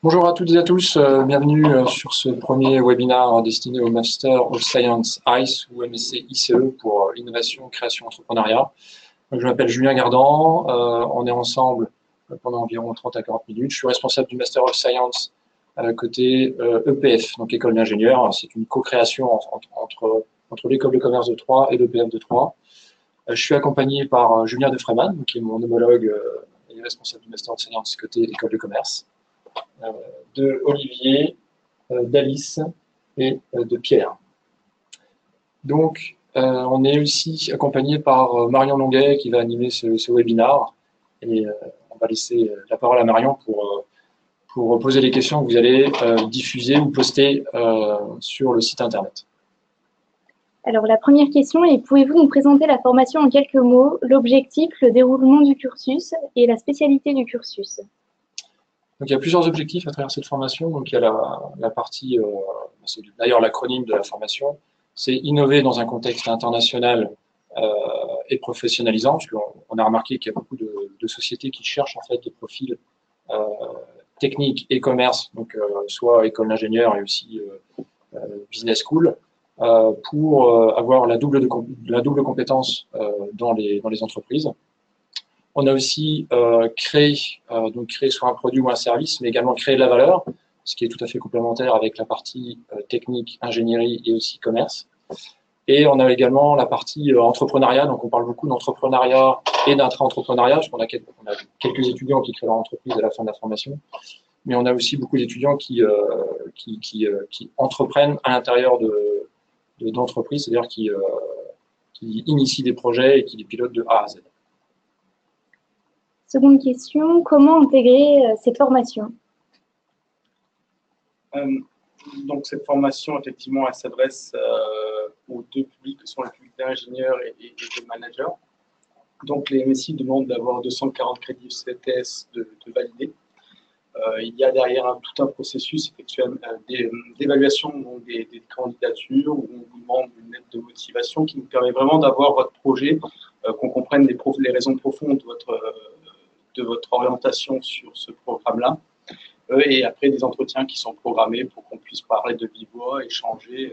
Bonjour à toutes et à tous, bienvenue sur ce premier webinaire destiné au Master of Science ICE ou MSc ICE pour Innovation, Création, Entrepreneuriat. Donc, je m'appelle Julien Gardan, on est ensemble pendant environ 30 à 40 minutes. Je suis responsable du Master of Science côté EPF, donc École d'ingénieurs. C'est une co-création entre l'École de commerce de Troyes et l'EPF de Troyes. Je suis accompagné par Julien Defreman, qui est mon homologue et responsable du Master of Science côté École de commerce. De Olivier, d'Alice et de Pierre. Donc, on est aussi accompagné par Marion Longuet qui va animer ce webinaire. Et on va laisser la parole à Marion pour poser les questions que vous allez diffuser ou poster sur le site internet. Alors, la première question est, pouvez-vous nous présenter la formation en quelques mots, l'objectif, le déroulement du cursus et la spécialité du cursus? Donc, il y a plusieurs objectifs à travers cette formation. Donc, il y a la partie, c'est d'ailleurs l'acronyme de la formation, c'est innover dans un contexte international et professionnalisant, parce qu'on a remarqué qu'il y a beaucoup de sociétés qui cherchent en fait des profils techniques et commerce, donc soit école d'ingénieur et aussi business school, pour avoir la double compétence dans les entreprises. On a aussi créé soit un produit ou un service, mais également créer de la valeur, ce qui est tout à fait complémentaire avec la partie technique, ingénierie et aussi commerce. Et on a également la partie entrepreneuriat, donc on parle beaucoup d'entrepreneuriat et d'intra-entrepreneuriat, parce qu'on a quelques étudiants qui créent leur entreprise à la fin de la formation, mais on a aussi beaucoup d'étudiants qui entreprennent à l'intérieur d'entreprises, c'est-à-dire qui initient des projets et qui les pilotent de A à Z. Seconde question, comment intégrer cette formation? Donc cette formation, effectivement, elle s'adresse aux deux publics, qui sont le public d'ingénieurs et de managers. Donc les MSI demandent d'avoir 240 crédits CTS de valider. Il y a derrière tout un processus d'évaluation des candidatures où on vous demande une lettre de motivation qui nous permet vraiment d'avoir votre projet, qu'on comprenne les raisons profondes de votre orientation sur ce programme-là. Et après des entretiens qui sont programmés pour qu'on puisse parler de vive voix, échanger.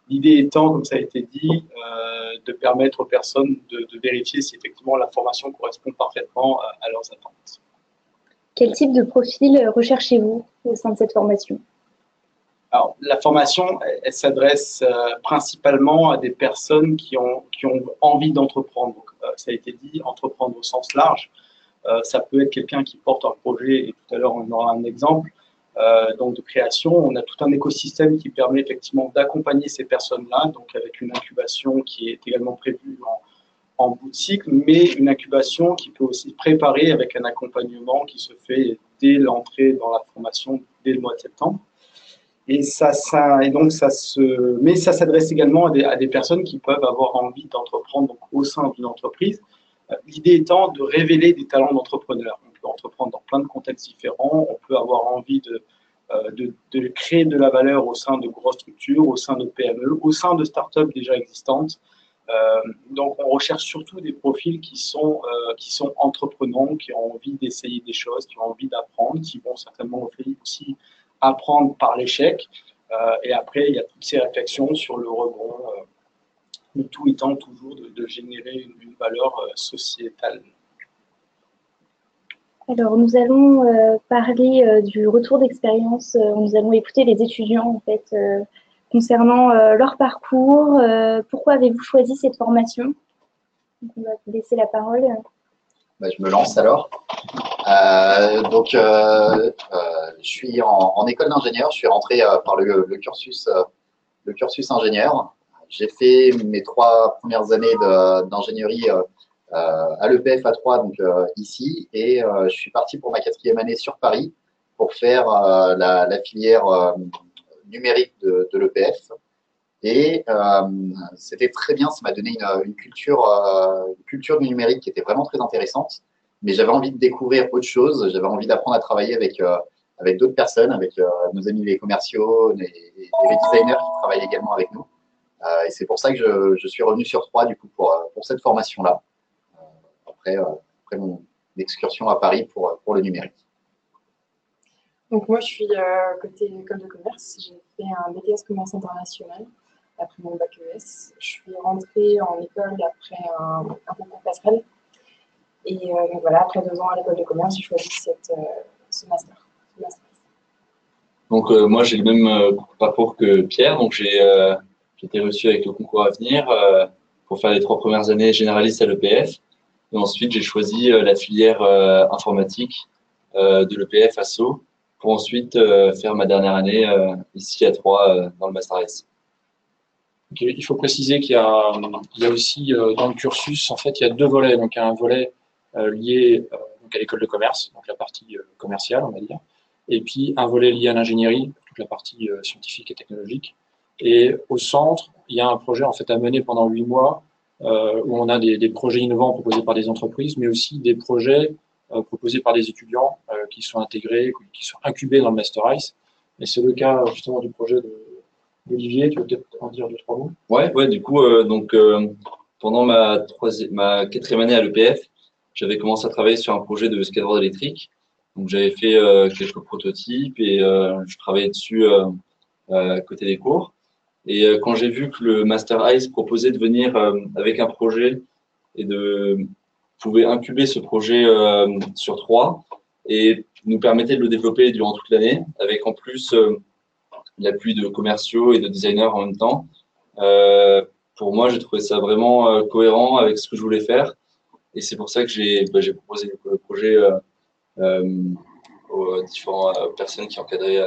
L'idée étant, comme ça a été dit, de permettre aux personnes de vérifier si effectivement la formation correspond parfaitement à leurs attentes. Quel type de profil recherchez-vous au sein de cette formation? Alors, la formation, elle s'adresse principalement à des personnes qui ont envie d'entreprendre. Donc, ça a été dit, entreprendre au sens large. Ça peut être quelqu'un qui porte un projet, et tout à l'heure on aura un exemple, donc de création. On a tout un écosystème qui permet effectivement d'accompagner ces personnes-là, donc avec une incubation qui est également prévue en bout de cycle, mais une incubation qui peut aussi préparer avec un accompagnement qui se fait dès l'entrée dans la formation, dès le mois de septembre. Mais ça s'adresse également à des personnes qui peuvent avoir envie d'entreprendre au sein d'une entreprise. L'idée étant de révéler des talents d'entrepreneurs. On peut entreprendre dans plein de contextes différents, on peut avoir envie de créer de la valeur au sein de grosses structures, au sein de PME, au sein de startups déjà existantes. Donc, on recherche surtout des profils qui sont entreprenants, qui ont envie d'essayer des choses, qui ont envie d'apprendre, qui vont certainement aussi apprendre par l'échec. Et après, il y a toutes ces réflexions sur le rebond, le tout étant toujours de générer une valeur sociétale. Alors, nous allons parler du retour d'expérience. Nous allons écouter les étudiants, en fait, concernant leur parcours. Pourquoi avez-vous choisi cette formation? Donc, on va vous laisser la parole. Je me lance alors. Je suis en école d'ingénieur. Je suis rentré par le cursus ingénieur. J'ai fait mes 3 premières années d'ingénierie à l'EPF à Troyes, donc ici, et je suis parti pour ma 4e année sur Paris pour faire la filière numérique de l'EPF. Et c'était très bien, ça m'a donné une culture du numérique qui était vraiment très intéressante. Mais j'avais envie de découvrir autre chose, j'avais envie d'apprendre à travailler avec d'autres personnes, avec nos amis les commerciaux, les designers qui travaillent également avec nous. Et c'est pour ça que je suis revenu sur Troyes du coup pour cette formation-là, après mon excursion à Paris pour le numérique. Donc moi, je suis côté école de commerce. J'ai fait un BTS commerce international après mon bac ES. Je suis rentrée en école après un concours passerelle. Et donc voilà, après 2 ans à l'école de commerce, j'ai choisi ce master. Donc moi j'ai le même parcours que Pierre, donc j'ai été reçu avec le concours à venir pour faire les 3 premières années généralistes à l'EPF. Et ensuite j'ai choisi la filière informatique de l'EPF à Sceaux pour ensuite faire ma dernière année ici à Troyes dans le Master S. Okay. Il faut préciser qu'il y a aussi dans le cursus, en fait, il y a 2 volets. Donc il y a un volet lié donc à l'école de commerce, donc la partie commerciale, on va dire, et puis un volet lié à l'ingénierie, toute la partie scientifique et technologique. Et au centre, il y a un projet en fait à mener pendant 8 mois où on a des projets innovants proposés par des entreprises, mais aussi des projets proposés par des étudiants qui sont intégrés, qui sont incubés dans le Master ICE. Et c'est le cas justement du projet d'Olivier. Tu veux peut-être en dire 2-3 mots? Ouais, du coup, pendant ma 4e année à l'EPF, j'avais commencé à travailler sur un projet de skateboard électrique. Donc j'avais fait quelques prototypes et je travaillais dessus à côté des cours. Et quand j'ai vu que le Master ICE proposait de venir avec un projet et de pouvait incuber ce projet sur 3 et nous permettait de le développer durant toute l'année, avec en plus l'appui de commerciaux et de designers en même temps. Pour moi, j'ai trouvé ça vraiment cohérent avec ce que je voulais faire. Et c'est pour ça que j'ai proposé le projet aux différentes personnes qui encadraient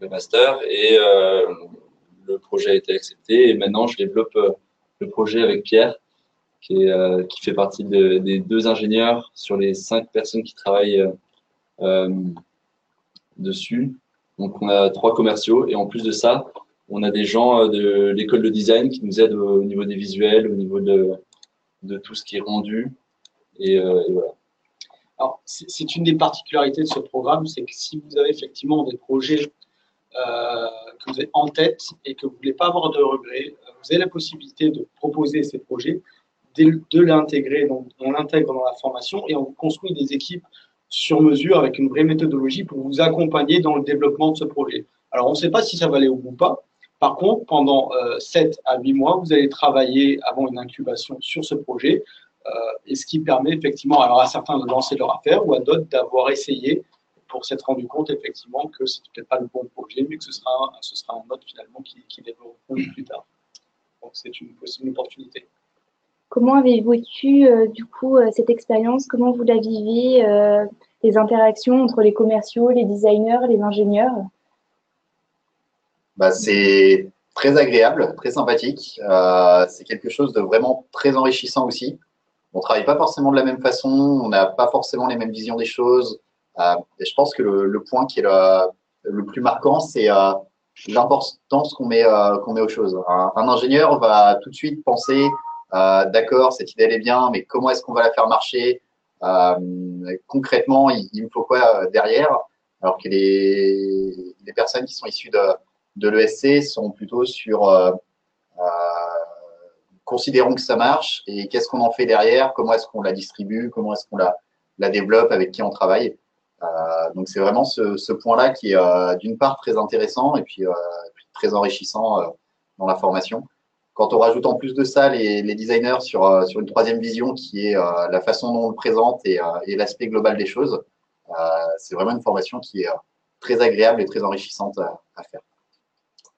le master. Et le projet a été accepté. Et maintenant, je développe le projet avec Pierre, qui fait partie des 2 ingénieurs sur les 5 personnes qui travaillent dessus. Donc, on a 3 commerciaux. Et en plus de ça, on a des gens de l'école de design qui nous aident au niveau des visuels, au niveau de tout ce qui est rendu. Et voilà. Alors, c'est une des particularités de ce programme, c'est que si vous avez effectivement des projets que vous avez en tête et que vous ne voulez pas avoir de regrets, vous avez la possibilité de proposer ces projets, de l'intégrer. Donc, on l'intègre dans la formation et on construit des équipes sur mesure avec une vraie méthodologie pour vous accompagner dans le développement de ce projet. Alors, on ne sait pas si ça va aller au bout ou pas. Par contre, pendant 7 à 8 mois, vous allez travailler avant une incubation sur ce projet, et ce qui permet effectivement alors à certains de lancer leur affaire ou à d'autres d'avoir essayé pour s'être rendu compte effectivement que ce n'était peut-être pas le bon projet, mais que ce sera un autre finalement qui développeront plus tard. Donc, c'est une opportunité. Comment avez-vous vécu du coup cette expérience? Comment vous la vivez, les interactions entre les commerciaux, les designers, les ingénieurs? C'est très agréable, très sympathique. C'est quelque chose de vraiment très enrichissant aussi. On ne travaille pas forcément de la même façon, on n'a pas forcément les mêmes visions des choses. Et je pense que le point qui est le plus marquant, c'est l'importance qu'on met aux choses. Un ingénieur va tout de suite penser, d'accord, cette idée elle est bien, mais comment est-ce qu'on va la faire marcher? Concrètement, il me faut quoi derrière? Alors que les personnes qui sont issues de l'ESC sont plutôt sur considérons que ça marche et qu'est-ce qu'on en fait derrière, comment est-ce qu'on la distribue, comment est-ce qu'on la développe, avec qui on travaille. Donc c'est vraiment ce point-là qui est d'une part très intéressant et puis très enrichissant dans la formation. Quand on rajoute en plus de ça les designers sur une 3e vision qui est la façon dont on le présente et l'aspect global des choses, c'est vraiment une formation qui est très agréable et très enrichissante à faire.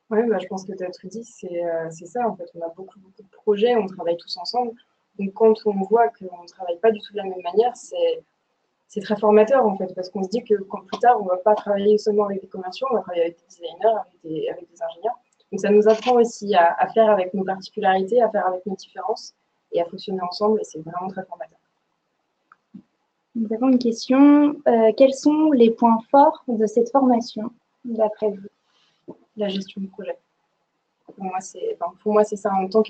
Oui, je pense que tu as tout dit, c'est ça en fait. On a beaucoup de projets, on travaille tous ensemble. Donc quand on voit qu'on ne travaille pas du tout de la même manière, c'est très formateur en fait, parce qu'on se dit que quand plus tard, on ne va pas travailler seulement avec des commerciaux, on va travailler avec des designers, avec des ingénieurs. Donc ça nous apprend aussi à faire avec nos particularités, à faire avec nos différences et à fonctionner ensemble, et c'est vraiment très formateur. Nous avons une question. Quels sont les points forts de cette formation, d'après vous? La gestion de projet. Pour moi, c'est ça. En tant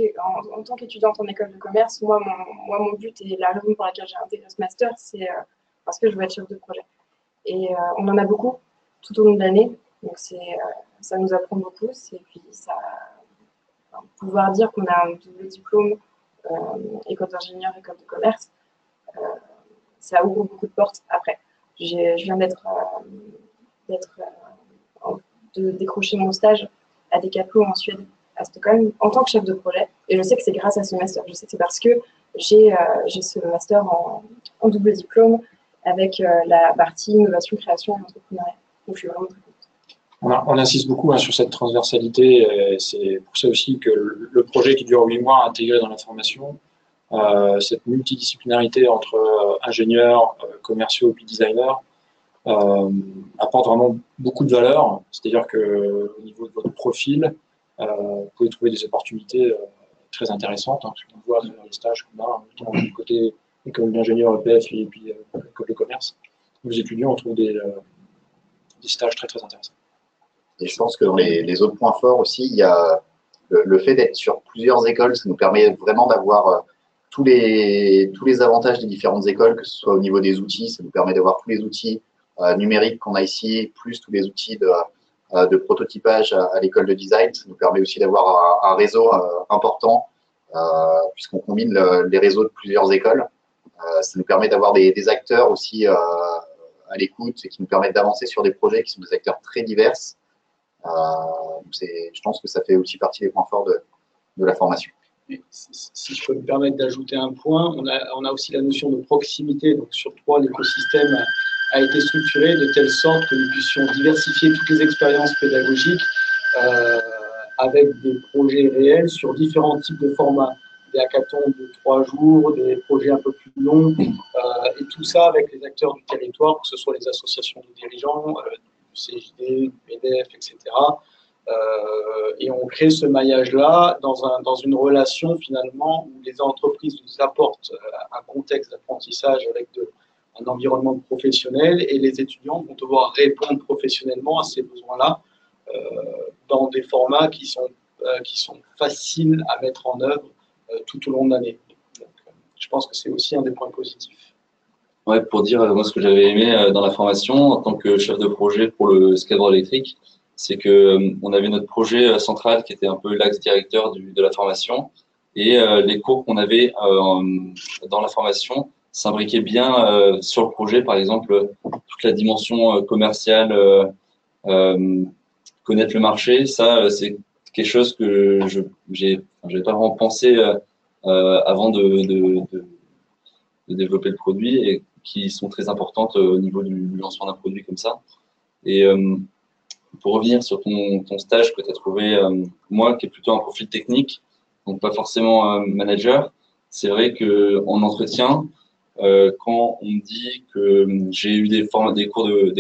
qu'étudiante en école de commerce, moi, mon but et la raison pour laquelle j'ai intégré ce master, c'est parce que je veux être chef de projet. Et on en a beaucoup tout au long de l'année. Donc, ça nous apprend beaucoup. Et puis, pouvoir dire qu'on a un double diplôme, école d'ingénieur, école de commerce, ça ouvre beaucoup de portes après. Je viens d'être de décrocher mon stage à Decathlon en Suède, à Stockholm, en tant que chef de projet. Et je sais que c'est grâce à ce master. Je sais que c'est parce que j'ai ce master en double diplôme avec la partie innovation, création et entrepreneuriat. Donc, je suis vraiment très contente. On insiste beaucoup sur cette transversalité. C'est pour ça aussi que le projet qui dure 8 mois intégré dans la formation, cette multidisciplinarité entre ingénieurs, commerciaux et designers, apporte vraiment beaucoup de valeur. C'est-à-dire qu'au niveau de votre profil, vous pouvez trouver des opportunités très intéressantes. Parce qu'on voit dans les stages qu'on a, du côté école d'ingénieur EPF et puis école de commerce. Nos étudiants, on trouve des stages très très intéressants. Et je pense que dans les autres points forts aussi, il y a le fait d'être sur plusieurs écoles, ça nous permet vraiment d'avoir tous les avantages des différentes écoles, que ce soit au niveau des outils, ça nous permet d'avoir tous les outils numériques qu'on a ici, plus tous les outils de prototypage à l'école de design. Ça nous permet aussi d'avoir un réseau important, puisqu'on combine les réseaux de plusieurs écoles. Ça nous permet d'avoir des acteurs aussi à l'écoute et qui nous permettent d'avancer sur des projets qui sont des acteurs très divers. Je pense que ça fait aussi partie des points forts de la formation. Et si je peux me permettre d'ajouter un point, on a aussi la notion de proximité. Donc sur 3, l'écosystème a été structuré de telle sorte que nous puissions diversifier toutes les expériences pédagogiques avec des projets réels sur différents types de formats. Des hackathons de 3 jours, des projets un peu plus longs, et tout ça avec les acteurs du territoire, que ce soit les associations de dirigeants, du CJD, du MEDEF, etc. Et on crée ce maillage-là dans une relation finalement où les entreprises nous apportent un contexte d'apprentissage avec un environnement professionnel et les étudiants vont devoir répondre professionnellement à ces besoins-là dans des formats qui sont faciles à mettre en œuvre tout au long de l'année. Je pense que c'est aussi un des points positifs. Ouais, pour dire moi ce que j'avais aimé dans la formation en tant que chef de projet pour le skateboard électrique, c'est que on avait notre projet central qui était un peu l'axe directeur de la formation et les cours qu'on avait dans la formation s'imbriquaient bien sur le projet. Par exemple, toute la dimension commerciale, connaître le marché, ça c'est quelque chose que j'avais pas vraiment pensé avant de développer le produit et qui sont très importantes au niveau du lancement d'un produit comme ça. Et pour revenir sur ton stage que tu as trouvé, moi qui est plutôt un profil technique, donc pas forcément manager, c'est vrai qu'en entretien, quand on me dit que j'ai eu des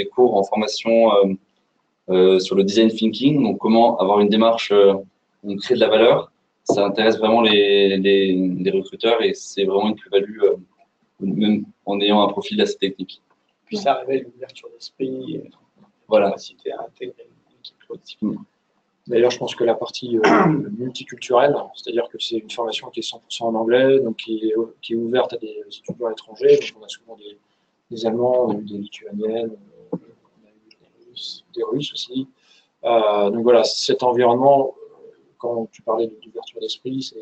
cours en formation sur le design thinking, donc comment avoir une démarche, on crée de la valeur, ça intéresse vraiment les recruteurs et c'est vraiment une plus-value, même en ayant un profil assez technique. Puis ça révèle une ouverture d'esprit, voilà. Capacité à intégrer une équipe collective. D'ailleurs, je pense que la partie multiculturelle, c'est-à-dire que c'est une formation qui est 100% en anglais, donc qui est ouverte à des étudiants étrangers. Donc on a souvent des Allemands, on a eu des Lituaniennes, on a eu des Russes aussi. Donc voilà, cet environnement, quand tu parlais d'ouverture d'esprit, c'est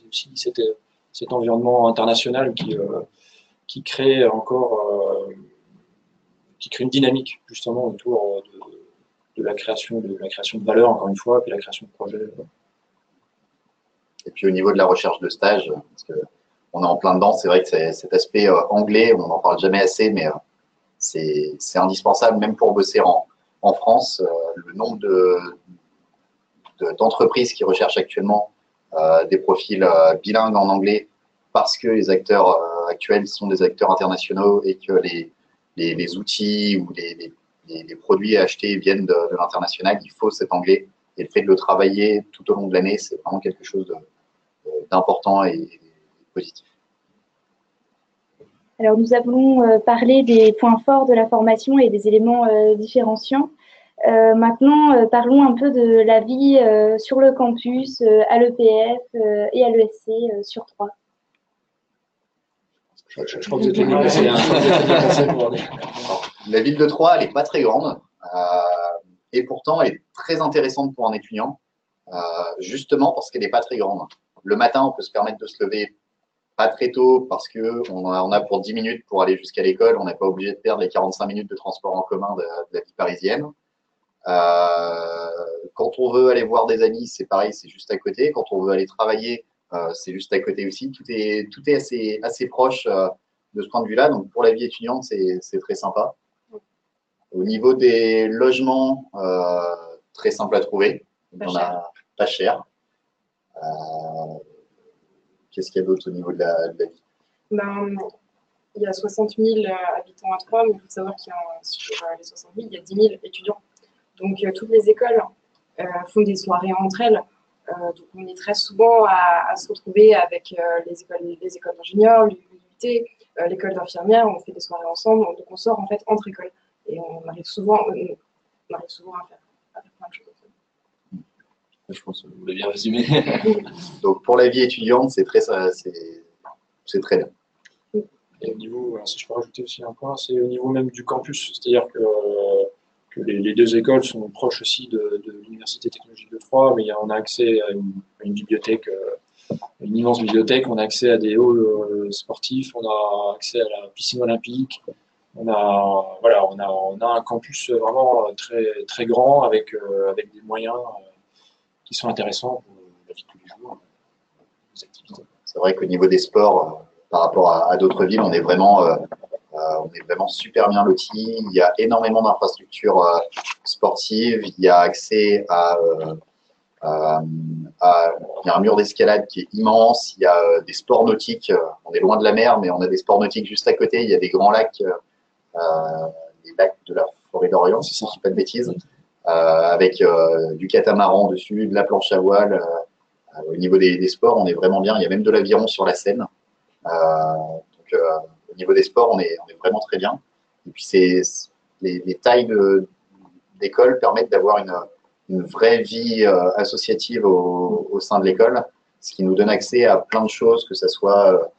aussi cet environnement international qui crée une dynamique justement autour de la création de valeur, encore une fois, puis la création de projets. Et puis au niveau de la recherche de stage, parce que on est en plein dedans, c'est vrai que cet aspect anglais, on n'en parle jamais assez, mais c'est indispensable, même pour bosser en France. Le nombre d'entreprises qui recherchent actuellement des profils bilingues en anglais, parce que les acteurs actuels sont des acteurs internationaux et que les outils ou les produits achetés viennent de l'international, il faut cet anglais. Et le fait de le travailler tout au long de l'année, c'est vraiment quelque chose d'important et positif. Alors, nous avons parlé des points forts de la formation et des éléments différenciants. Maintenant, parlons un peu de la vie sur le campus, à l'EPF et à l'ESC sur 3. Je crois que vous êtes bien placé pour dire. La ville de Troyes, elle n'est pas très grande et pourtant elle est très intéressante pour un étudiant, justement parce qu'elle n'est pas très grande. Le matin, on peut se permettre de se lever pas très tôt parce qu'on a pour 10 minutes pour aller jusqu'à l'école. On n'est pas obligé de perdre les 45 minutes de transport en commun de la vie parisienne. Quand on veut aller voir des amis, c'est pareil, c'est juste à côté. Quand on veut aller travailler, c'est juste à côté aussi. Tout est assez proche de ce point de vue-là. Donc, pour la vie étudiante, c'est très sympa. Au niveau des logements, très simple à trouver. On a pas cher. Qu'est-ce qu'il y a d'autre au niveau de la vie? Ben, il y a 60 000 habitants à Troyes, mais il faut savoir qu'il y a, sur les 60 000, il y a 10 000 étudiants. Donc, toutes les écoles font des soirées entre elles. Donc, on est très souvent à se retrouver avec les écoles d'ingénieurs, l'UT, l'école d'infirmière. On fait des soirées ensemble. Donc, on sort en fait entre écoles. Et on arrive souvent à faire plein de choses. Je pense que vous l'avez bien résumé. Donc, pour la vie étudiante, c'est très bien. Et au niveau, si je peux rajouter aussi un point, c'est au niveau même du campus. C'est-à-dire que les deux écoles sont proches aussi de l'Université technologique de Troyes, mais on a accès à une bibliothèque, une immense bibliothèque, on a accès à des halls sportifs, on a accès à la piscine olympique. On a un campus vraiment très, très grand avec des moyens qui sont intéressants pour la vie de tous les jours, les activités. C'est vrai qu'au niveau des sports, par rapport à d'autres villes, on est vraiment super bien lotis. Il y a énormément d'infrastructures sportives. Il y a accès il y a un mur d'escalade qui est immense. Il y a des sports nautiques. On est loin de la mer, mais on a des sports nautiques juste à côté. Il y a des grands lacs, les lacs de la forêt d'Orient, si je ne dis pas de bêtises, avec du catamaran dessus, de la planche à voile. Au niveau des sports, on est vraiment bien. Il y a même de l'aviron sur la Seine. Donc, au niveau des sports, on est vraiment très bien. Et puis, les tailles d'école permettent d'avoir une vraie vie associative au sein de l'école, ce qui nous donne accès à plein de choses, que ce soit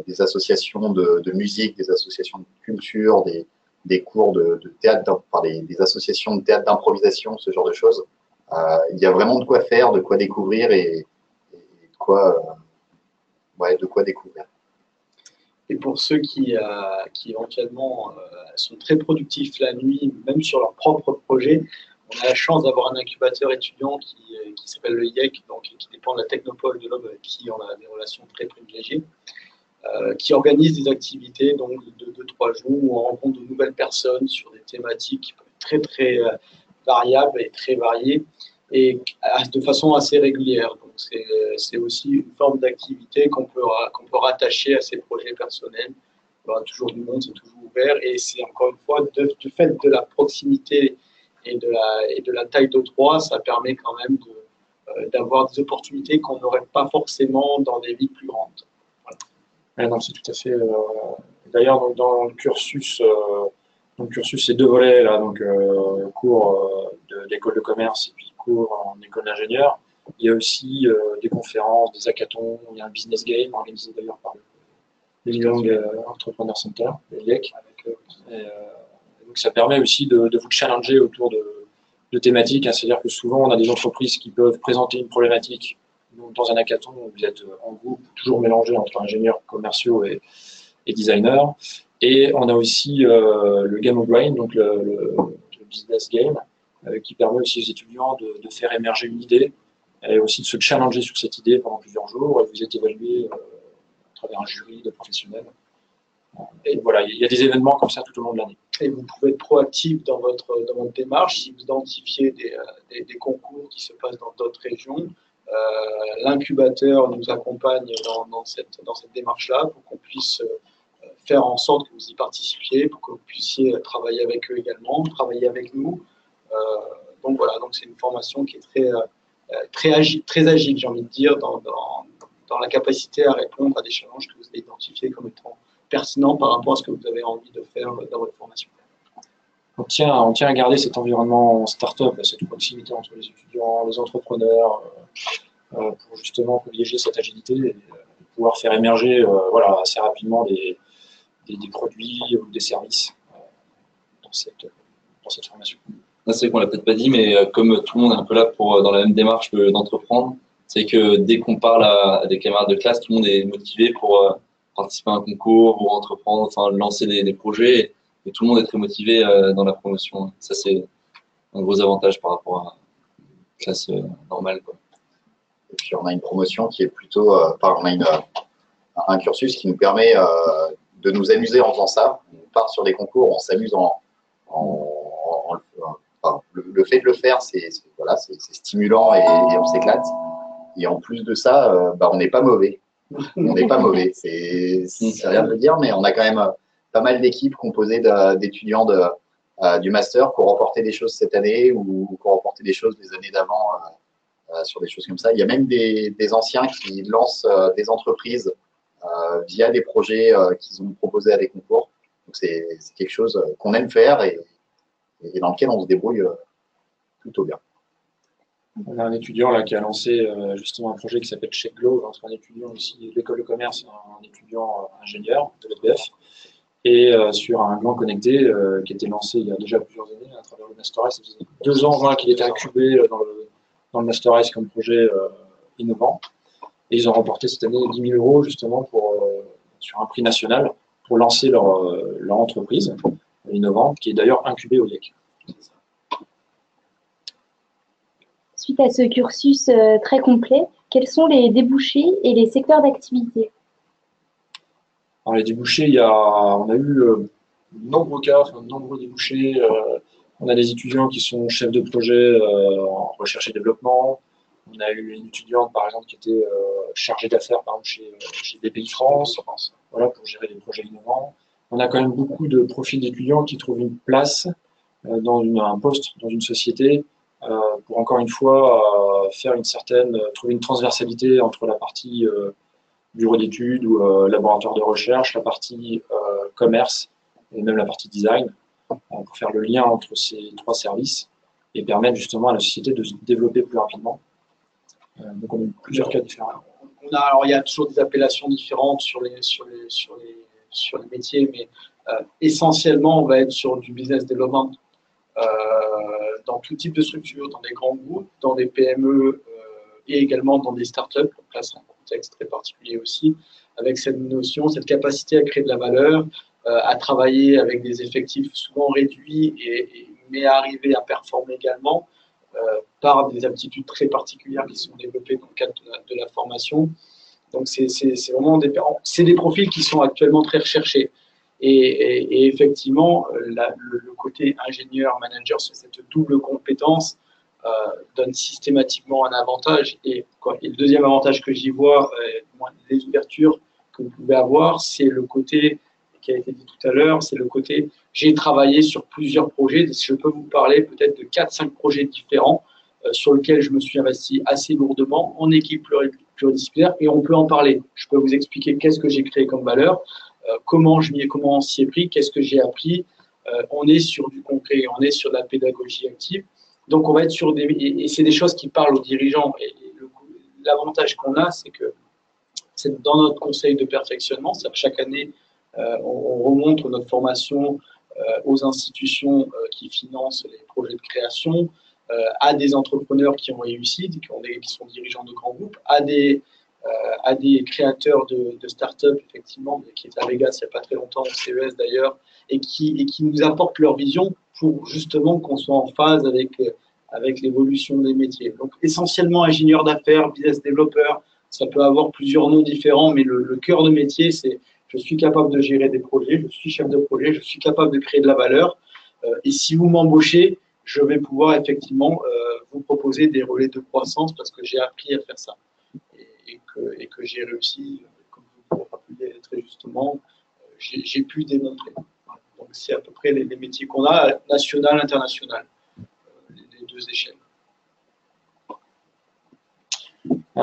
des associations de musique, des associations de culture, des cours de théâtre, des associations de théâtre d'improvisation, ce genre de choses. Il y a vraiment de quoi faire, de quoi découvrir et de quoi découvrir. Et pour ceux qui éventuellement sont très productifs la nuit, même sur leur propre projet, on a la chance d'avoir un incubateur étudiant qui s'appelle le IEC, donc qui dépend de la Technopole de l'Aube, avec qui on a des relations très privilégiées, qui organise des activités donc, de 2-3 jours où on rencontre de nouvelles personnes sur des thématiques qui peuvent être très, très variables et très variées et de façon assez régulière. Donc, c'est aussi une forme d'activité qu'on peut rattacher à ses projets personnels. Il y aura toujours du monde, c'est toujours ouvert et c'est encore une fois, du fait de la proximité et de la taille de Troyes, ça permet quand même d'avoir des opportunités qu'on n'aurait pas forcément dans des villes plus grandes. Voilà. Ouais, c'est tout à fait. D'ailleurs, dans le cursus, c'est deux volets là, donc cours de l'école de commerce et puis cours en école d'ingénieur. Il y a aussi des conférences, des hackathons. Il y a un business game organisé d'ailleurs par le Young Entrepreneur Center, le IEC. Donc ça permet aussi de vous challenger autour de thématiques. Hein. C'est-à-dire que souvent, on a des entreprises qui peuvent présenter une problématique. Donc, dans un hackathon, vous êtes en groupe, toujours mélangé entre ingénieurs commerciaux et designers. Et on a aussi le Game of Brain, donc le business game, qui permet aussi aux étudiants de faire émerger une idée et aussi de se challenger sur cette idée pendant plusieurs jours. Et vous êtes évalué à travers un jury de professionnels. Et voilà, il y a des événements comme ça tout au long de l'année. Et vous pouvez être proactif dans votre démarche si vous identifiez des concours qui se passent dans d'autres régions. L'incubateur nous accompagne dans cette démarche-là pour qu'on puisse faire en sorte que vous y participiez, pour que vous puissiez travailler avec eux également, travailler avec nous. Donc voilà, donc c'est une formation qui est très agile, j'ai envie de dire, dans la capacité à répondre à des challenges que vous avez identifiés comme étant pertinents par rapport à ce que vous avez envie de faire dans votre formation. On tient à garder cet environnement start-up, cette proximité entre les étudiants, les entrepreneurs, pour justement privilégier cette agilité et pouvoir faire émerger assez rapidement des produits ou des services dans cette formation. C'est vrai qu'on l'a peut-être pas dit, mais comme tout le monde est un peu là dans la même démarche d'entreprendre, c'est que dès qu'on parle à des camarades de classe, tout le monde est motivé pour participer à un concours ou entreprendre, enfin lancer des projets. Et tout le monde est très motivé dans la promotion. Ça, c'est un gros avantage par rapport à une classe normale, quoi. Et puis, on a une promotion qui est plutôt… on a un cursus qui nous permet de nous amuser en faisant ça. On part sur des concours, on s'amuse le fait de le faire, c'est voilà, stimulant et on s'éclate. Et en plus de ça, on n'est pas mauvais. On n'est pas mauvais. C'est rien de le dire, mais on a quand même pas mal d'équipes composées d'étudiants du master qui ont remporté des choses cette année ou qui ont remporté des choses les années d'avant sur des choses comme ça. Il y a même des anciens qui lancent des entreprises via des projets qu'ils ont proposés à des concours. Donc, c'est quelque chose qu'on aime faire et dans lequel on se débrouille plutôt bien. On a un étudiant là qui a lancé justement un projet qui s'appelle CheckGlow, entre un étudiant aussi de l'école de commerce, un étudiant ingénieur de l'EPF, et sur un gland connecté qui a été lancé il y a déjà plusieurs années à travers le Master Ice. Ça faisait 2 ans qu'il était incubé dans le Master Ice comme projet innovant. Et ils ont remporté cette année 10 000 € justement sur un prix national pour lancer leur entreprise innovante, qui est d'ailleurs incubée au IEC. Suite à ce cursus très complet, quels sont les débouchés et les secteurs d'activité? Alors les débouchés, on a eu de nombreux cas, de nombreux débouchés. On a des étudiants qui sont chefs de projet en recherche et développement. On a eu une étudiante, par exemple, qui était chargée d'affaires, par exemple, chez BPI France, voilà, pour gérer des projets innovants. On a quand même beaucoup de profils d'étudiants qui trouvent une place dans un poste dans une société pour, encore une fois, trouver une transversalité entre la partie bureau d'études ou laboratoire de recherche, la partie commerce et même la partie design, pour faire le lien entre ces 3 services et permettre justement à la société de se développer plus rapidement. Donc, on a plusieurs cas différents. Alors, il y a toujours des appellations différentes sur les métiers, mais essentiellement, on va être sur du business development dans tout type de structure, dans des grands groupes, dans des PME et également dans des startups. Donc là, c'est un contexte très particulier aussi, avec cette notion, cette capacité à créer de la valeur, à travailler avec des effectifs souvent réduits, mais à arriver à performer également. Par des aptitudes très particulières qui sont développées dans le cadre de la formation. Donc, c'est vraiment des profils qui sont actuellement très recherchés. Et effectivement, le côté ingénieur-manager sur cette double compétence donne systématiquement un avantage. Et le deuxième avantage que j'y vois, les ouvertures que vous pouvez avoir, c'est le côté qui a été dit tout à l'heure, c'est le côté j'ai travaillé sur plusieurs projets. Je peux vous parler peut-être de 4-5 projets différents sur lesquels je me suis investi assez lourdement en équipe pluridisciplinaire et on peut en parler. Je peux vous expliquer qu'est-ce que j'ai créé comme valeur, comment on s'y est pris, qu'est-ce que j'ai appris. On est sur du concret, on est sur de la pédagogie active. Donc, on va être sur et c'est des choses qui parlent aux dirigeants. Et l'avantage qu'on a, c'est que dans notre conseil de perfectionnement, chaque année, on remonte notre formation aux institutions qui financent les projets de création, à des entrepreneurs qui ont réussi, qui sont dirigeants de grands groupes, à des créateurs de start-up, effectivement, qui est à Vegas il n'y a pas très longtemps, au CES d'ailleurs, et qui nous apportent leur vision pour justement qu'on soit en phase avec l'évolution des métiers. Donc, essentiellement ingénieur d'affaires, business développeur, ça peut avoir plusieurs noms différents, mais le cœur de métier, c'est je suis capable de gérer des projets, je suis chef de projet, je suis capable de créer de la valeur. Et si vous m'embauchez, je vais pouvoir effectivement vous proposer des relais de croissance parce que j'ai appris à faire ça. Et que j'ai réussi, comme vous l'avez rappelé très justement, j'ai pu démontrer. Donc, c'est à peu près les métiers qu'on a, national, international, les 2 échelles.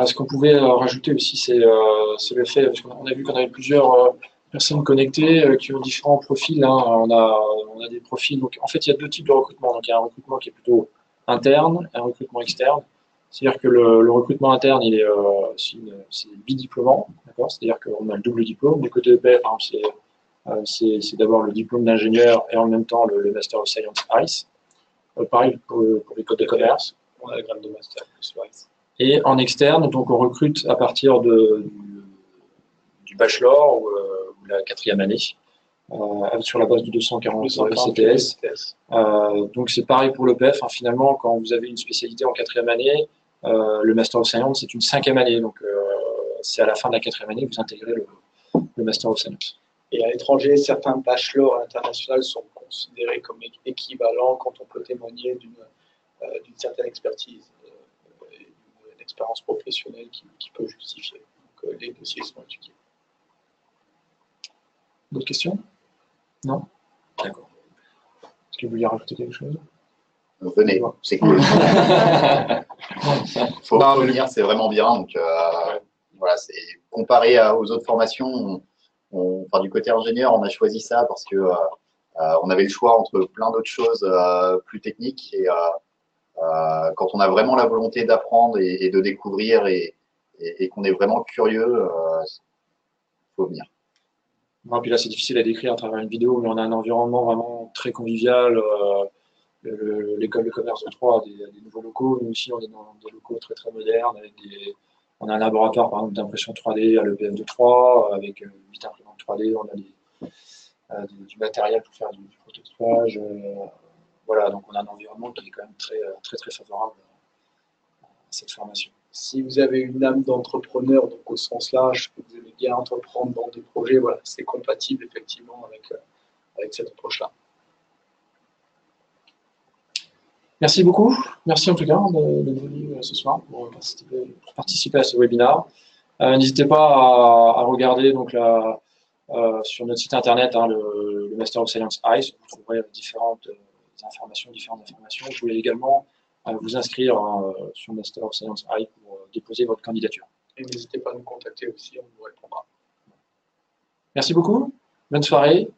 Ce qu'on pouvait rajouter aussi, c'est le fait, parce qu'on a vu qu'on avait plusieurs personnes connectées qui ont différents profils. Hein. On a des profils. Donc, en fait, il y a 2 types de recrutement. Donc, il y a un recrutement qui est plutôt interne et un recrutement externe. C'est-à-dire que le recrutement interne, c'est bidiplômant. C'est-à-dire qu'on a le double diplôme. Du côté EPF, par exemple, c'est d'abord le diplôme d'ingénieur et en même temps le Master of Science ICE. Pareil pour l'école de commerce. On a le grade de master plus ICE. Et en externe, donc on recrute à partir du bachelor ou la 4e année, sur la base du 240 CTS. Donc c'est pareil pour l'EPF, hein. Finalement, quand vous avez une spécialité en 4e année, le Master of Science, c'est une 5e année. Donc c'est à la fin de la 4e année que vous intégrez le Master of Science. Et à l'étranger, certains bachelors internationaux sont considérés comme équivalents quand on peut témoigner d'une certaine expertise, d'une expérience professionnelle qui peut justifier. Donc les dossiers sont étudiés. D'autres questions? Non? D'accord. Est-ce que vous vouliez rajouter quelque chose? Venez, c'est cool. Faut venir, c'est vraiment bien. Donc voilà, c'est comparé aux autres formations. Enfin, du côté ingénieur, on a choisi ça parce que on avait le choix entre plein d'autres choses plus techniques et quand on a vraiment la volonté d'apprendre et de découvrir et qu'on est vraiment curieux, faut venir. Et puis là, c'est difficile à décrire à travers une vidéo, mais on a un environnement vraiment très convivial. L'école de commerce de Troyes a des nouveaux locaux. Nous aussi, on est dans des locaux très très modernes. On a un laboratoire par exemple d'impression 3D à l'EPF de Troyes avec 8 imprimantes 3D. On a du matériel pour faire du prototypage. Voilà, donc on a un environnement qui est quand même très très, très favorable à cette formation. Si vous avez une âme d'entrepreneur, donc au sens large, que vous aimez bien entreprendre dans des projets, voilà, c'est compatible effectivement avec cette approche-là. Merci beaucoup. Merci en tout cas d'être venu ce soir pour participer à ce webinaire. N'hésitez pas à regarder donc sur notre site internet le Master of Science ICE. Vous trouverez différentes informations. Vous pouvez également vous inscrire sur Master of Science ICE pour déposer votre candidature. Et n'hésitez pas à nous contacter aussi, on vous répondra. Merci beaucoup. Bonne soirée.